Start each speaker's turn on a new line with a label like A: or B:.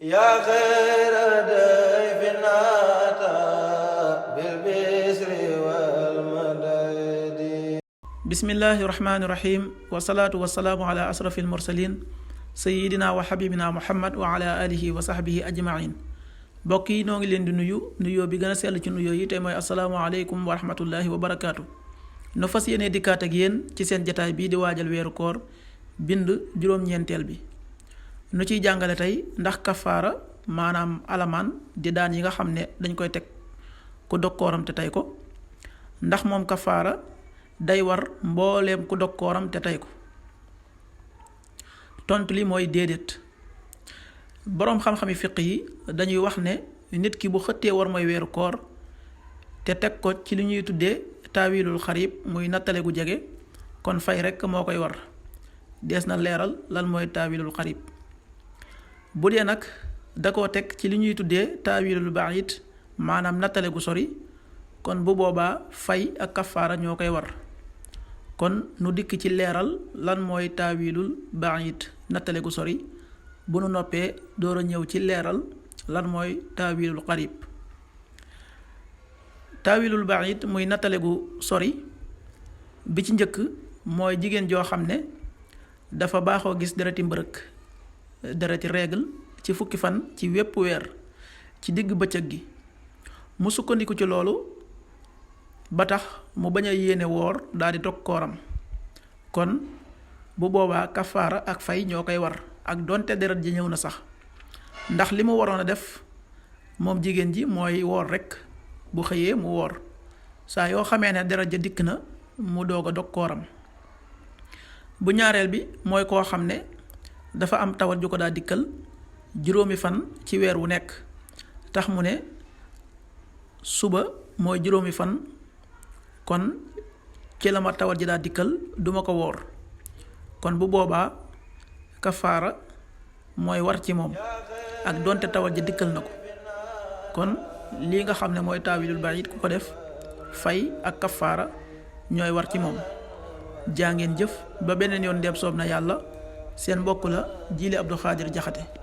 A: yaa xayra dayfin ataa bil bisri wal madadi.
B: bismillahi rahmaani rahim wasalaatu wasalaamu ala asrafil mursalin sayidina wa xabibina muhammad wa ala alihi wa sahbihi ajmain. mbokk yi noo ngi leen di nuyoo bi gën a sell ci nuyoo yi tey mooy asalaamualeykum wa rahmatullahi wa barakaatu. nu fas yéene dikkaat ak yéen ci seen jataay bii di waajal weeru koor bind juróom-ñeenteel bi. nu ciy jàngale tey ndax kafaara maanaam alamaan di daan yi nga xam ne dañ koy teg ku dog kooram te tey ko, ndax moom kafaara day war mbooleem ku dog kooram te tey ko. tontu li mooy déedéet. boroom xam-xami fiq yi dañuy wax ne nit ki bu xëttee war mooy weeru koor te teg ko ci li ñuy tuddee taawilul xarib muy nattale gu jege, kon fay rekk moo koy war. dees na leeral lan mooy taawilul xarib. bu dee nag da koo teg ci li ñuy tuddee taawilul baid maanaam nattale gu sori, kon bu boobaa fay ak kafaara ñoo koy war. kon nu dikk ci leeral lan mooy taawilul baid nattale gu sori, bu nu noppee door a ñëw ci leeral lan mooy taawilul xarib. taawilul baid muy nattale gu sori bi ci njëkk mooy jigéen joo xam ne dafa baaxoo gis dereti mbërëk, dereti règle ci fukki fan ci wépp weer ci digg bëccëg gi, mu sukkandiku ci loolu ba tax mu bañ a yéene woor daal di dog kooram. kon bu boobaa kafaara ak fay ñoo koy war ak donte deret ji ñëw na sax, ndax li mu waroon a def moom jigéen ji mooy woor rekk. bu xëyee mu woor, saa yoo xamee ne deret ja dikk na mu doog a dog kooram. bu ñaareel bi mooy koo xam ne dafa am tawat ju ko daa dikkal juróomi fan ci weer wu nekk, tax mu ne suba mooy juróomi fan, kon ci la ma tawat ji daa dikkal duma ko woor. kon bu boobaa kafaara mooy war ci moom ak donte tawat ji dikkal na ko. kon lii nga xam ne mooy taawilul baid ku ko def fay ak kafaara ñooy war ci moom. jaa ngeen jëf ba beneen yoon ndeem soob na yàlla. seen mbokk la Jili Abdou Khadir Jaxate.